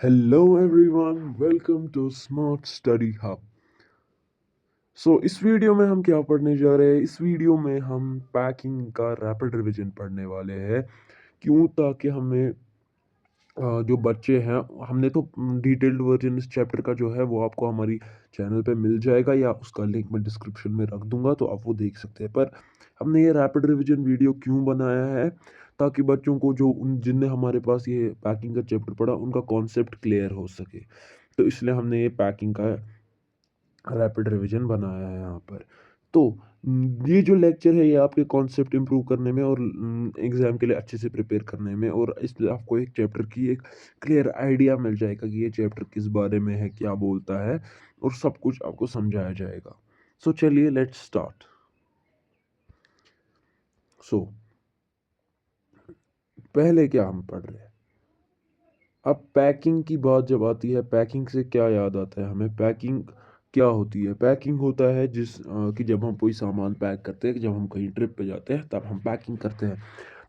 Hello everyone, welcome to Smart Study Hub. इस video में हम क्या पढ़ने जा रहे हैं? इस वीडियो में हम पैकिंग का रैपिड रिवीजन पढ़ने वाले हैं। क्यों? ताकि हमें जो बच्चे हैं, हमने तो डिटेल्ड वर्जन इस चैप्टर का जो है वो आपको हमारी चैनल पे मिल जाएगा या उसका लिंक मैं डिस्क्रिप्शन में रख दूंगा, तो आप वो देख सकते हैं। पर हमने ये रैपिड रिवीजन वीडियो क्यों बनाया है? ताकि बच्चों को जो उन जिनने हमारे पास ये पैकिंग का चैप्टर पढ़ा उनका कॉन्सेप्ट क्लियर हो सके। तो इसलिए हमने ये पैकिंग का रैपिड रिवीजन बनाया है यहाँ पर। तो ये जो लेक्चर है ये आपके कॉन्सेप्ट इंप्रूव करने में और एग्ज़ाम के लिए अच्छे से प्रिपेयर करने में, और इसलिए आपको एक चैप्टर की एक क्लियर आइडिया मिल जाएगा कि ये चैप्टर किस बारे में है, क्या बोलता है, और सब कुछ आपको समझाया जाएगा। चलिए लेट्स स्टार्ट। सो पहले क्या हम पढ़ रहे हैं? अब पैकिंग की बात जब आती है, पैकिंग से क्या याद आता है हमें? पैकिंग क्या होती है? पैकिंग होता है कि जब हम कोई सामान पैक करते हैं, जब हम कहीं ट्रिप पे जाते हैं तब हम पैकिंग करते हैं।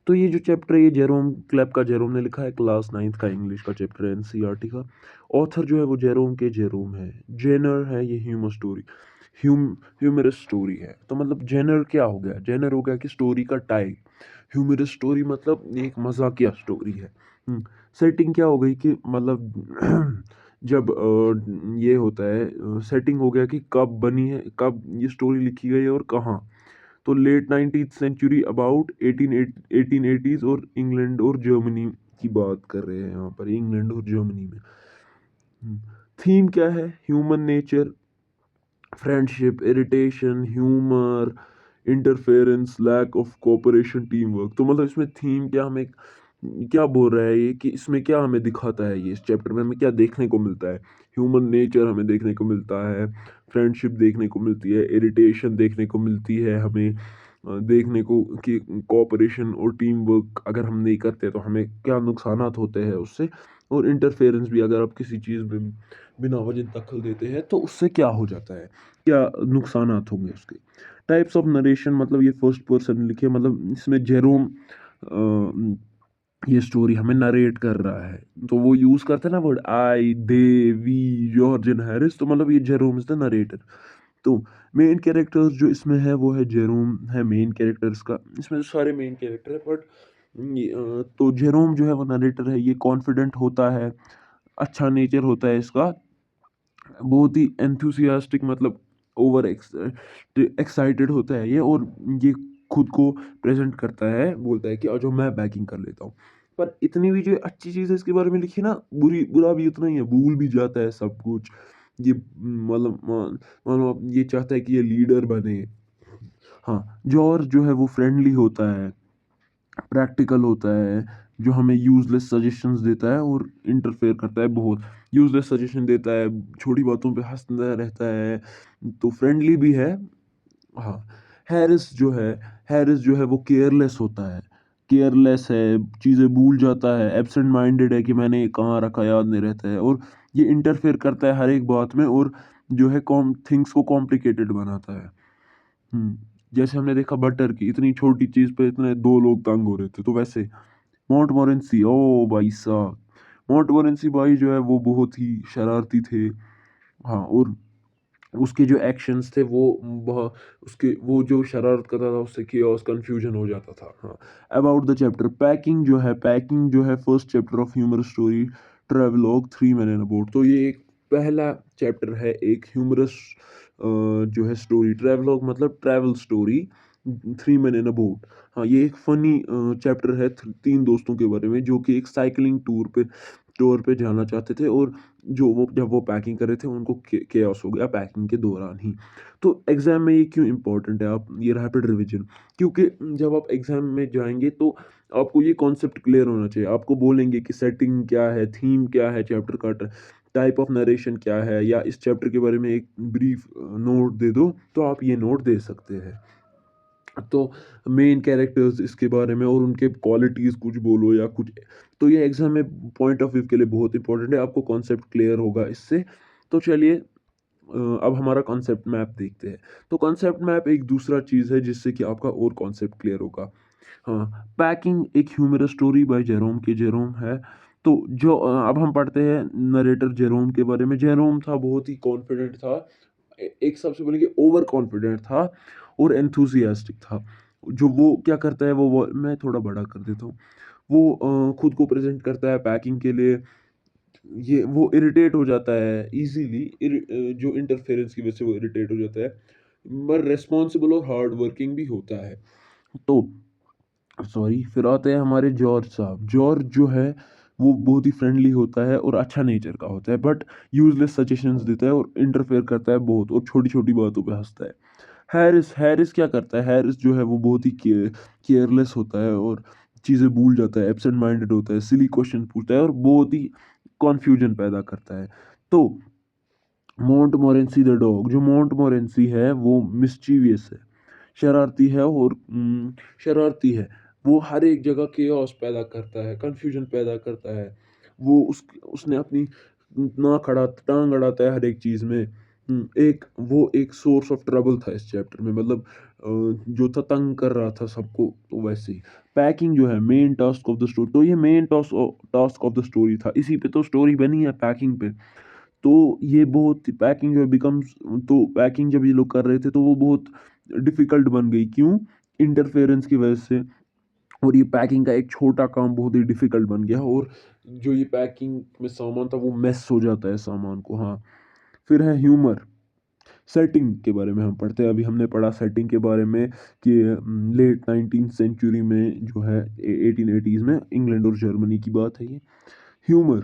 तो ये जो चैप्टर है ये जेरोम क्लेप का जेरोम ने लिखा है, क्लास 9th का इंग्लिश का चैप्टर है, एनसीईआरटी का। ऑथर जो है वो जेरोम है। जेनर है ये ह्यूमर स्टोरी, ह्यूम ह्यूमरस स्टोरी है। तो मतलब जेनर क्या हो गया? जेनर हो गया कि स्टोरी का टाइप। ह्यूमरस स्टोरी मतलब ये एक मजाकिया स्टोरी है। सेटिंग क्या हो गई कि मतलब जब ये होता है, सेटिंग हो गया कि कब बनी है, कब ये स्टोरी लिखी गई है और कहाँ। तो late 19th century, about 1880s, और इंग्लैंड और जर्मनी की बात कर रहे हैं यहाँ पर, इंग्लैंड और जर्मनी में। थीम क्या है? Human nature, friendship, irritation, humour, interference, lack of cooperation, team work. तो मतलब इसमें थीम क्या हमें क्या बोल रहा है ये, कि इसमें क्या हमें दिखाता है, ये इस चैप्टर में हमें क्या देखने को मिलता है? ह्यूमन नेचर हमें देखने को मिलता है, फ्रेंडशिप देखने को मिलती है, इरिटेशन देखने को मिलती है हमें, देखने को कि कोऑपरेशन और टीम वर्क अगर हम नहीं करते तो हमें क्या नुकसानात होते हैं उससे, और इंटरफेरेंस भी, अगर आप किसी चीज़ में बिना वजह दखल देते हैं तो उससे क्या हो जाता है, क्या नुकसानात होंगे उसके। टाइप्स ऑफ नरेशन, मतलब ये फर्स्ट पर्सन लिखे, मतलब इसमें जेरोम ये स्टोरी हमें नरेट कर रहा है। तो वो यूज करते हैं ना word I, they, we, George and Harris, तो मतलब ये जेरोम इज द नरेटर। तो मेन कैरेक्टर्स जो इसमें है वो है जेरोम है मेन कैरेक्टर्स का। इसमें तो सारे मेन कैरेक्टर है, बट तो जेरोम जो है वो नरेटर है। ये कॉन्फिडेंट होता है, अच्छा नेचर होता है इसका, बहुत ही एंथुसियास्टिक, मतलब ओवर एक्साइटेड होता है ये, और ये खुद को प्रेजेंट करता है, बोलता है कि आज मैं बैकिंग कर लेता हूँ। पर इतनी भी जो अच्छी चीज़ है इसके बारे में लिखी ना, बुरा भी उतना ही है, भूल भी जाता है सब कुछ। ये मतलब मानो ये चाहता है कि ये लीडर बने। हाँ, जॉर्ज जो है वो फ्रेंडली होता है, प्रैक्टिकल होता है, जो हमें यूज़लेस सजेशंस देता है और इंटरफेयर करता है बहुत। यूज़लेस सजेशन देता है, छोटी बातों पे हँसता रहता है, तो फ्रेंडली भी है। हाँ, हैरिस जो है हैरिस जो है वो केयरलेस होता है, केयरलेस है, चीज़ें भूल जाता है, एब्सेंट माइंडेड है कि मैंने ये कहाँ रखा याद नहीं रहता है, और ये इंटरफेयर करता है हर एक बात में, और जो है थिंग्स को कॉम्प्लिकेटेड बनाता है। जैसे हमने देखा बटर की इतनी छोटी चीज़ पे इतने 2 लोग तंग हो रहे थे, तो वैसे मोंटमोरेंसी, ओ भाई साहब! मोंटमोरेंसी भाई जो है वो बहुत ही शरारती थे। हाँ, और उसके जो एक्शंस थे वो बहुत, उसके वो जो शरारत करता था उससे केओस कन्फ्यूजन हो जाता था। हाँ, अबाउट द चैप्टर, पैकिंग जो है first chapter of humorous story travelogue 3 man in a boat. तो ये एक पहला चैप्टर है एक ह्यूमरस जो है स्टोरी, ट्रैवलॉग मतलब travel story, 3 man in a boat. हाँ, ये एक फनी चैप्टर है 3 दोस्तों के बारे में जो कि एक साइक्लिंग टूर पे जाना चाहते थे, और जो वो जब वो पैकिंग कर रहे थे उनको केओस हो गया पैकिंग के दौरान ही। तो एग्ज़ाम में ये क्यों इम्पोर्टेंट है, आप ये रैपिड रिवीजन? क्योंकि जब आप एग्ज़ाम में जाएँगे तो आपको ये कॉन्सेप्ट क्लियर होना चाहिए। आपको बोलेंगे कि सेटिंग क्या है, थीम क्या है चैप्टर का, टाइप ऑफ नरेशन क्या है, या इस चैप्टर के बारे में एक ब्रीफ नोट दे दो, तो आप ये नोट दे सकते हैं। तो मेन कैरेक्टर्स इसके बारे में और उनके क्वालिटीज़ कुछ बोलो या कुछ, तो ये एग्ज़ाम में पॉइंट ऑफ व्यू के लिए बहुत इंपॉर्टेंट है, आपको कॉन्सेप्ट क्लियर होगा इससे। तो चलिए अब हमारा कॉन्सेप्ट मैप देखते हैं। तो कॉन्सेप्ट मैप एक दूसरा चीज़ है जिससे कि आपका और कॉन्सेप्ट क्लियर होगा। हाँ, पैकिंग एक ह्यूमरस स्टोरी बाय जेरोम है। तो जो अब हम पढ़ते हैं नरेटर जेरोम के बारे में। जेरोम था बहुत ही कॉन्फिडेंट था। एक सबसे बोलेंगे ओवर कॉन्फिडेंट था और एंथुसियास्टिक था। जो वो क्या करता है वो मैं थोड़ा बड़ा कर देता हूँ। वो खुद को प्रेज़ेंट करता है पैकिंग के लिए। ये वो इरिटेट हो जाता है ईज़िली जो इंटरफेरेंस की वज़ह से वो इरिटेट हो जाता है। पर रिस्पॉन्सिबल और हार्ड वर्किंग भी होता है। तो सॉरी, फिर आते हैं हमारे जॉर्ज साहब। जॉर्ज जो है वो बहुत ही फ्रेंडली होता है और अच्छा नेचर का होता है, बट यूज़लेस सजेशंस देता है और इंटरफेयर करता है बहुत और छोटी-छोटी बातों पे हँसता है। हैरिस हैरिस क्या करता है? हैरिस जो है वो बहुत ही केयरलेस होता है और चीज़ें भूल जाता है, एब्सेंट माइंडेड होता है, सिली क्वेश्चन पूछता है और बहुत ही कन्फ्यूजन पैदा करता है। तो मोंटमोरेंसी द डॉग, जो मोंटमोरेंसी है वो मिस्चीवियस है, शरारती है और शरारती है। वो हर एक जगह केओस पैदा करता है, कन्फ्यूजन पैदा करता है। वो उसने अपनी नाक टाँग अड़ाता है हर एक चीज़ में। वो एक सोर्स ऑफ ट्रबल था इस चैप्टर में, मतलब जो था तंग कर रहा था सबको, तो वैसे ही। पैकिंग जो है main task of the story, तो ये main task of the story था। इसी पे तो स्टोरी बनी है, पैकिंग पे। तो ये बहुत पैकिंग जो है बिकम्स तो पैकिंग जब ये लोग कर रहे थे तो वो बहुत डिफ़िकल्ट बन गई। क्यों? इंटरफेरेंस की वज़ह से। और ये पैकिंग का एक छोटा काम बहुत ही डिफ़िकल्ट बन गया और जो ये पैकिंग में सामान था वो मेस हो जाता है सामान को। हाँ, फिर है ह्यूमर। सेटिंग के बारे में हम पढ़ते हैं। अभी हमने पढ़ा सेटिंग के बारे में कि लेट 19th सेंचुरी में जो है 1880s में इंग्लैंड और जर्मनी की बात है ये। ह्यूमर,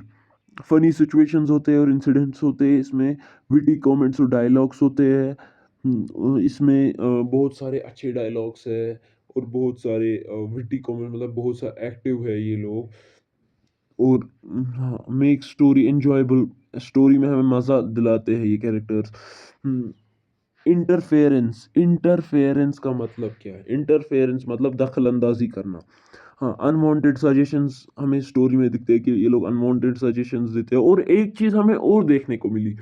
फनी सिचुएशंस होते हैं और इंसिडेंट्स होते हैं इसमें, विटी कमेंट्स और डायलॉग्स होते हैं। इसमें बहुत सारे अच्छे डायलॉग्स है और बहुत सारे विटी कमेंट, मतलब बहुत सा एक्टिव है ये लोग। और हाँ, मेक स्टोरी एन्जॉयबल, स्टोरी में हमें मज़ा दिलाते हैं ये कैरेक्टर्स। इंटरफेरेंस, इंटरफेरेंस का मतलब क्या है? इंटरफेरेंस मतलब दखल-अंदाज़ी करना। हाँ, अनवांटेड सजेशंस हमें स्टोरी में दिखते हैं कि ये लोग अनवांटेड सजेशंस देते हैं। और एक चीज़ हमें और देखने को मिली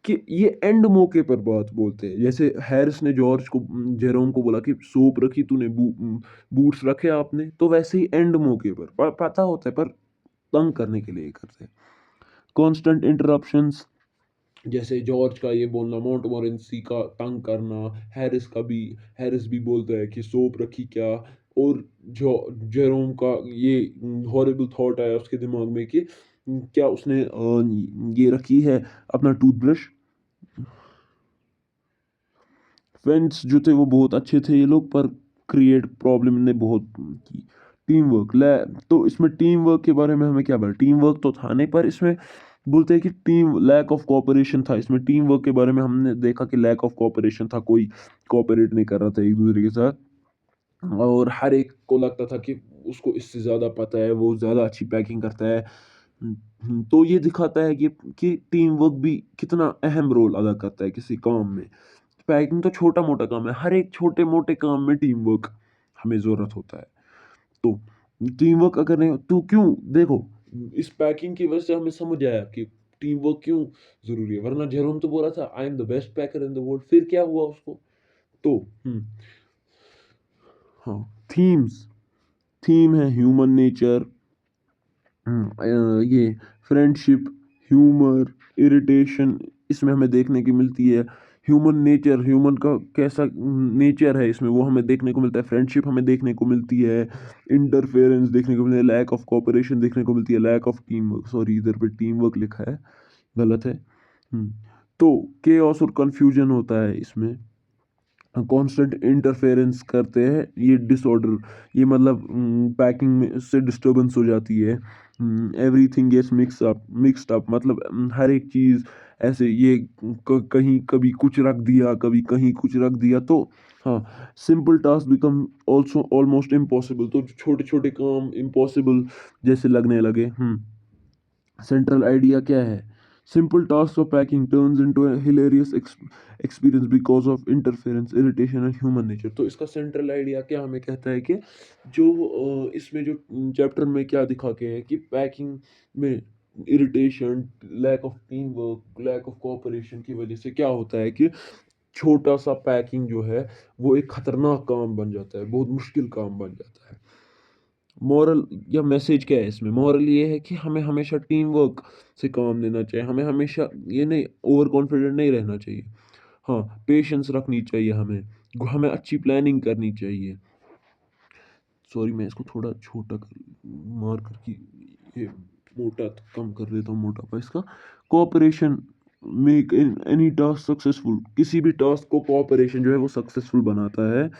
कि ये एंड मौके पर बात बोलते हैं। जैसे हैरिस ने जॉर्ज को जेरोम को बोला कि सोप रखी तूने, बूट्स रखे आपने? तो वैसे ही एंड मौके पर पता होता है पर तंग करने के लिए ये करते हैं। कांस्टेंट इंटरप्शंस, जैसे जॉर्ज का ये बोलना, मोंटमोरेंसी का तंग करना, हैरिस भी बोलता है कि सोप रखी क्या? और जो जेरोम का ये हॉरिबल थॉट आया उसके दिमाग में कि क्या उसने ये रखी है अपना टूथब्रश। फ्रेंड्स जो थे वो बहुत अच्छे थे ये लोग, पर क्रिएट प्रॉब्लम ने बहुत की। टीम वर्क लै तो इसमें टीम वर्क के बारे में हमें क्या बोला? टीम वर्क तो था नहीं, पर इसमें बोलते हैं कि टीम लैक ऑफ कोऑपरेशन था इसमें। टीम वर्क के बारे में हमने देखा कि लैक ऑफ कोऑपरेशन था, कोई कोऑपरेट नहीं कर रहा था एक दूसरे के साथ। और हर एक को लगता था कि उसको इससे ज़्यादा पता है, वो ज़्यादा अच्छी पैकिंग करता है। तो ये दिखाता है कि टीम वर्क भी कितना अहम रोल अदा करता है किसी काम में। पैकिंग तो छोटा-मोटा काम है, हर एक छोटे-मोटे काम में टीम वर्क हमें ज़रूरत होता है। तो टीम वर्क अगर नहीं तो क्यों देखो, इस पैकिंग की वजह से हमें समझ आया कि टीम वर्क क्यों ज़रूरी है, वरना जेरोम तो बोला था I am the best packer in the world, फिर क्या हुआ उसको? तो हाँ, थीम है ह्यूमन नेचर, ये फ्रेंडशिप, ह्यूमर, इरिटेशन इसमें हमें देखने की मिलती है। ह्यूमन नेचर, ह्यूमन का कैसा नेचर है इसमें वो हमें देखने को मिलता है। फ्रेंडशिप हमें देखने को मिलती है। इंटरफेरेंस देखने को मिलता है। लैक ऑफ कोऑपरेशन देखने को मिलती है। Lack of team work, sorry इधर पे टीम वर्क लिखा है, गलत है। तो केओस और कन्फ्यूजन होता है इसमें। कांस्टेंट इंटरफेरेंस करते हैं ये डिसऑर्डर, ये मतलब पैकिंग में से डिस्टर्बेंस हो जाती है। एवरीथिंग गेट्स मिक्स्ड अप, मतलब हर एक चीज़ ऐसे ये कहीं कभी कुछ रख दिया, कभी कहीं कुछ रख दिया। तो हाँ, simple task become also almost impossible, तो छोटे छोटे काम इम्पॉसिबल जैसे लगने लगे। सेंट्रल आइडिया क्या है? Simple task of packing turns into a hilarious experience because of interference, irritation and human nature. तो इसका सेंट्रल आइडिया क्या हमें कहता है कि जो इसमें जो चैप्टर में क्या दिखा के है कि पैकिंग में irritation, lack of team work, lack of cooperation की वजह से क्या होता है कि छोटा सा पैकिंग जो है वो एक खतरनाक काम बन जाता है, बहुत मुश्किल काम बन जाता है। मॉरल या मैसेज क्या है इसमें? मॉरल ये है कि हमें हमेशा टीम वर्क से काम लेना चाहिए। हमें हमेशा ये नहीं ओवर कॉन्फिडेंट नहीं रहना चाहिए। हाँ, पेशेंस रखनी चाहिए हमें। हमें अच्छी प्लानिंग करनी चाहिए। सॉरी मैं इसको थोड़ा छोटा मार करके ये मोटा कम कर देता हूँ मोटापा इसका। Cooperation make any task successful. किसी भी टास्क को कोऑपरेशन जो है वो सक्सेसफुल बनाता है।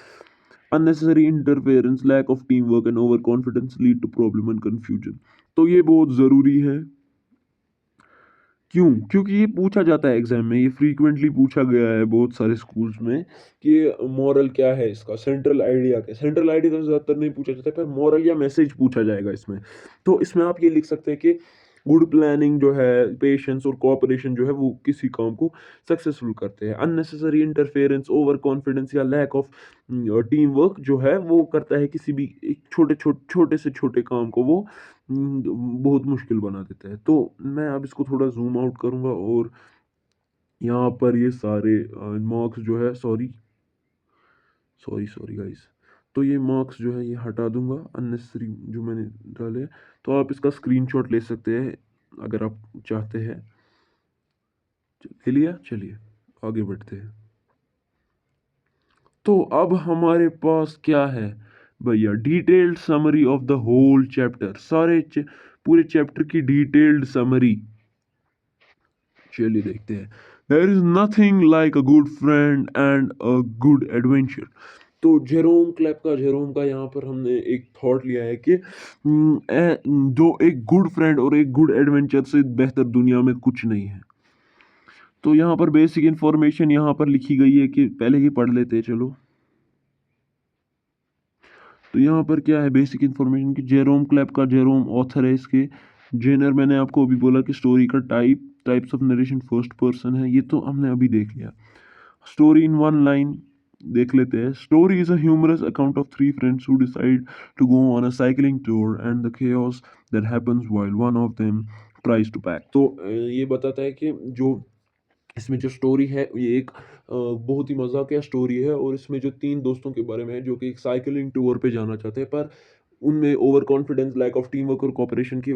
Unnecessary interference, lack of team work and over confidence lead to problem and confusion. तो ये बहुत ज़रूरी है। क्यों? क्योंकि ये पूछा जाता है एग्जाम में, ये फ्रीक्वेंटली पूछा गया है बहुत सारे स्कूल्स में कि मॉरल क्या है इसका, सेंट्रल आइडिया क्या है। सेंट्रल आइडिया तो ज़्यादातर नहीं पूछा जाता है, पर मॉरल या मैसेज पूछा जाएगा इसमें। तो इसमें आप ये लिख सकते हैं कि गुड प्लानिंग जो है, पेशेंस और कोऑपरेशन जो है वो किसी काम को सक्सेसफुल करते हैं। अननेसेसरी इंटरफेरेंस, ओवर कॉन्फिडेंस या लैक ऑफ टीम वर्क जो है वो करता है किसी भी एक छोटे से छोटे काम को वो बहुत मुश्किल बना देता है। तो मैं अब इसको थोड़ा ज़ूम आउट करूँगा और यहाँ पर ये सारे मार्क्स जो है सॉरी, सॉरी, सॉरी गाइस। तो ये मार्क्स जो है ये हटा दूँगा अननेसेसरी जो मैंने डाले हैं। तो आप इसका स्क्रीनशॉट ले सकते हैं अगर आप चाहते हैं। ले लिया? चलिए आगे बढ़ते हैं। तो अब हमारे पास क्या है भैया? Detailed summary of the whole chapter. पूरे चैप्टर की डिटेल्ड समरी। चलिए देखते हैं। There is nothing like a good friend and a good adventure. तो जेरोम का यहाँ पर हमने एक थॉट लिया है कि जो एक गुड फ्रेंड और एक गुड एडवेंचर से बेहतर दुनिया में कुछ नहीं है। तो यहाँ पर बेसिक इंफॉर्मेशन यहाँ पर लिखी गई है कि पहले ही पढ़ लेते हैं चलो। तो यहाँ पर क्या है बेसिक इन्फॉर्मेशन कि जेरोम क्लैप का जेरोम ऑथर है इसके। जेनर मैंने आपको अभी बोला कि स्टोरी का types of narration first person है, ये तो हमने अभी देख लिया। स्टोरी इन वन लाइन देख लेते हैं। Story is a humorous account of three friends who decide to go on a cycling tour and the chaos that happens while one of them tries to pack. तो ये बताता है कि जो इसमें जो स्टोरी है ये एक बहुत ही मज़ाकिया स्टोरी है और इसमें जो 3 दोस्तों के बारे में है जो कि एक साइकिलिंग टूर पे जाना चाहते हैं, पर उनमें over confidence, lack of team work और कोऑपरेशन की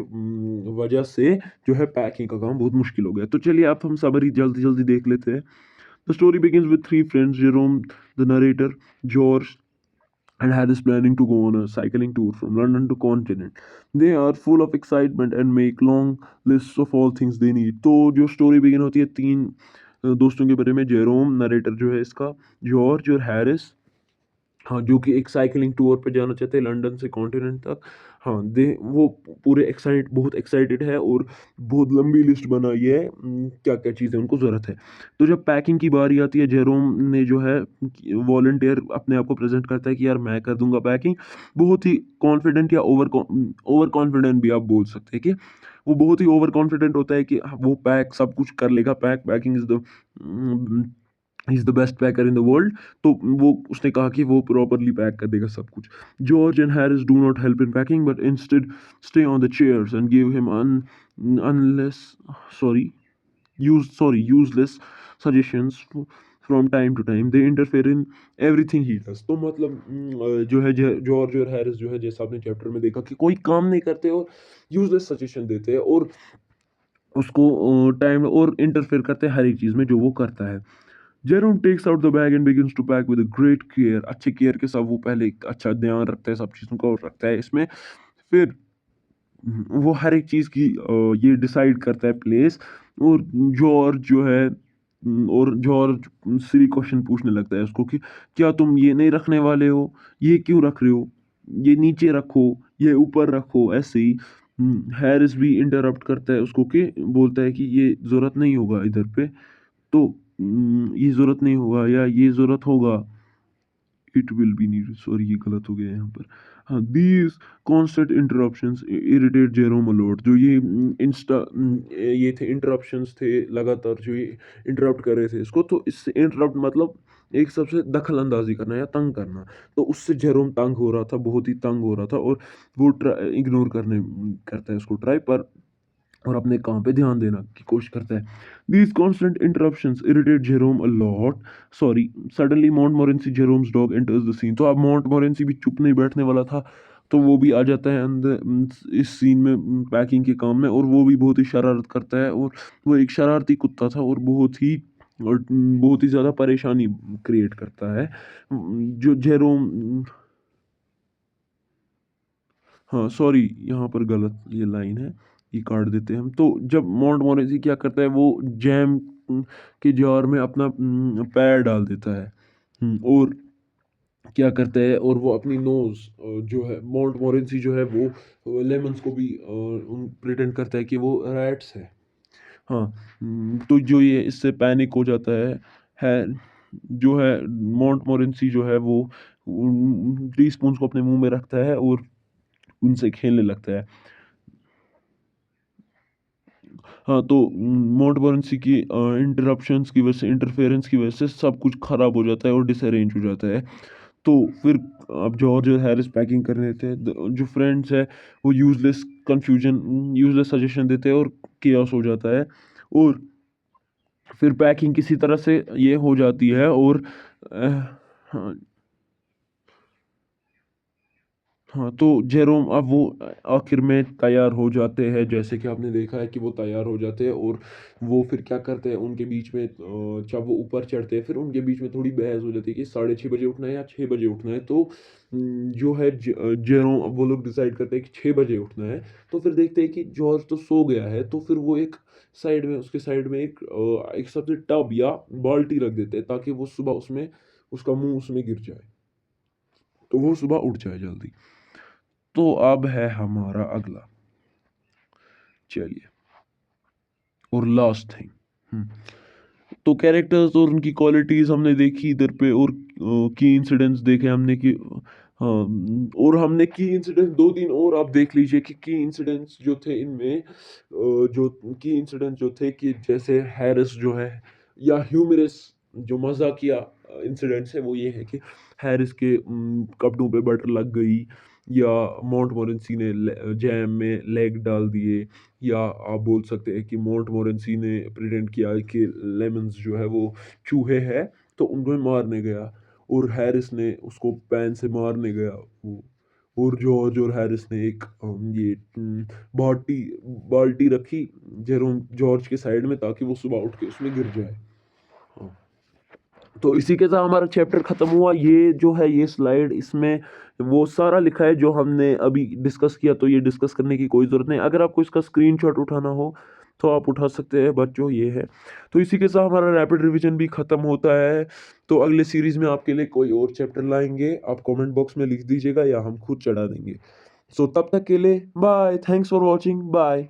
वजह से जो है पैकिंग का काम बहुत मुश्किल हो गया। तो चलिए अब हम समरी जल्दी-जल्दी देख लेते हैं। The story begins with 3 friends Jerome the narrator, George and Harris planning to go on a cycling tour from London to continent. They are full of excitement and make long lists of all things they need. तो जो story begin होती है 3 दोस्तों के बारे में, Jerome narrator जो है इसका, जॉर्ज और हैरिस, हाँ, जो कि एक साइकिलिंग टूर पे जाना चाहते हैं लंदन से कॉन्टिनेंट तक। हाँ, दे वो पूरे बहुत एक्साइटेड है और बहुत लंबी लिस्ट बनाई है क्या-क्या चीज़ें उनको ज़रूरत है। तो जब पैकिंग की बारी आती है, जेरोम ने जो है वॉलंटियर अपने आप को प्रेज़ेंट करता है कि यार मैं कर दूँगा पैकिंग। बहुत ही कॉन्फिडेंट या ओवर कॉन्फिडेंट भी आप बोल सकते हैं कि वो बहुत ही ओवर कॉन्फिडेंट होता है कि वो सब कुछ कर लेगा। Packing is the best packer in the world. तो वो उसने कहा कि वो प्रॉपर्ली पैक कर देगा सब कुछ। George and Harris do not help in packing but instead stay on the chairs and give him unless sorry useless suggestions from time to time. They interfere in everything he does. तो मतलब जो है George और Harris जो है जैसा आपने chapter में देखा कि कोई काम नहीं करते और यूजलेस सजेशन देते हैं और उसको टाइम और इंटरफेयर करते हैं हर एक चीज़ में जो वो करता है। Jerome takes out the bag and begins to pack with a great care. अच्छे केयर के साथ वो पहले एक अच्छा ध्यान रखता है, सब चीज़ों का और रखता है इसमें। फिर वो हर एक चीज़ की ये डिसाइड करता है प्लेस। और जॉर्ज जो है और जॉर्ज सिली क्वेश्चन पूछने लगता है उसको कि क्या तुम ये नहीं रखने वाले हो? ये क्यों रख रहे हो? ये नीचे रखो, ये ऊपर रखो, ऐसे ही। हैरिस भी इंटरप्ट करता है उसको कि बोलता है कि ये ज़रूरत नहीं होगा इधर पे। तो ये ज़रूरत नहीं होगा या ये ज़रूरत होगा, it will be needed. Sorry ये गलत हो गया यहाँ पर। हाँ, these constant interruptions irritate Jerome a lot. जो ये ये थे इंटरप्शंस थे लगातार जो ये इंटरप्ट कर रहे थे इसको, तो इससे इंटरप्ट मतलब एक सबसे दखल अंदाजी करना या तंग करना। तो उससे जेरोम तंग हो रहा था, बहुत ही तंग हो रहा था और वो इग्नोर करता है उसको ट्राई पर और अपने काम पे ध्यान देना की कोशिश करता है। These constant interruptions irritate Jerome a lot. Sorry, suddenly Montmorency, Jerome's dog, enters the scene. तो अब मोंटमोरेंसी भी चुप नहीं बैठने वाला था। तो वो भी आ जाता है अंदर इस सीन में पैकिंग के काम में, और वो भी बहुत ही शरारत करता है, और वो एक शरारती कुत्ता था और बहुत ही ज़्यादा परेशानी क्रिएट करता है। जो जेरोम हाँ, सॉरी, यहाँ पर गलत ये लाइन है, ये काट देते हैं हम। तो जब मोंटमोरेंसी क्या करता है, वो जैम के जार में अपना पैर डाल देता है। और क्या करता है, और वो अपनी नोज़ जो है मोंटमोरेंसी जो है वो लेमन्स को भी प्रिटेंड करता है कि वो रैट्स है। हाँ, तो जो ये इससे पैनिक हो जाता है जो है मोंटमोरेंसी जो है वो टीस्पून्स को अपने मुँह में रखता है और उनसे खेलने लगता है। हाँ, तो मोंटमोरेंसी की इंटरप्शंस की वजह से, इंटरफेरेंस की वजह से सब कुछ खराब हो जाता है और डिसअरेंज हो जाता है। तो फिर अब जॉर्ज और हैरिस पैकिंग कर रहे थे। जो फ्रेंड्स है वो यूजलेस सजेशन देते हैं और केओस हो जाता है। और फिर पैकिंग किसी तरह से ये हो जाती है, और हाँ, हाँ, तो जेरोम अब वो आखिर में तैयार हो जाते हैं, जैसे कि आपने देखा है कि वो तैयार हो जाते हैं, और वो फिर क्या करते हैं उनके बीच में, जब वो ऊपर चढ़ते हैं फिर उनके बीच में थोड़ी बहस हो जाती है कि 6:30 बजे उठना है या 6 बजे उठना है। तो जो है जेरोम, अब वो लोग डिसाइड करते हैं कि 6 बजे उठना है। तो फिर देखते हैं कि जॉर्ज तो सो गया है, तो फिर वो एक साइड में, उसके साइड में एक सबसे टब या बाल्टी रख देते हैं, ताकि वो सुबह उसमें, उसका मुंह उसमें गिर जाए, तो वो सुबह उठ जाए जल्दी। तो अब है हमारा अगला, चलिए, और लास्ट थिंग। तो कैरेक्टर्स और उनकी क्वालिटीज हमने देखी इधर पे, और की इंसिडेंट्स देखे हमने कि हाँ, और हमने की इंसिडेंट्स दो तीन और आप देख लीजिए कि की इंसिडेंट्स जो थे इनमें, जो की इंसिडेंट्स जो थे कि जैसे हैरिस जो है, या ह्यूमरस, जो मजाकिया इंसिडेंट्स है, वो ये है कि हैरिस के कपड़ों पे बटर लग गई, या मोंटमोरेंसी ने जैम में लेग डाल दिए, या आप बोल सकते हैं कि मोंटमोरेंसी ने प्रिटेंड किया कि लेमन्स जो है वो चूहे हैं, तो उनको मारने गया, और हैरिस ने उसको पैन से मारने गया वो। और जॉर्ज और हैरिस ने एक ये बाल्टी बाल्टी रखी जेरोम जॉर्ज के साइड में, ताकि वो सुबह उठ के उसमें गिर जाए। हाँ। तो इसी के साथ हमारा चैप्टर खत्म हुआ। ये जो है ये स्लाइड, इसमें वो सारा लिखा है जो हमने अभी डिस्कस किया, तो ये डिस्कस करने की कोई ज़रूरत नहीं। अगर आपको इसका स्क्रीनशॉट उठाना हो तो आप उठा सकते हैं बच्चों, ये है। तो इसी के साथ हमारा रैपिड रिवीजन भी ख़त्म होता है। तो अगले सीरीज़ में आपके लिए कोई और चैप्टर लाएंगे, आप कमेंट बॉक्स में लिख दीजिएगा या हम खुद चढ़ा देंगे। सो तब तक के लिए bye, thanks for watching, bye.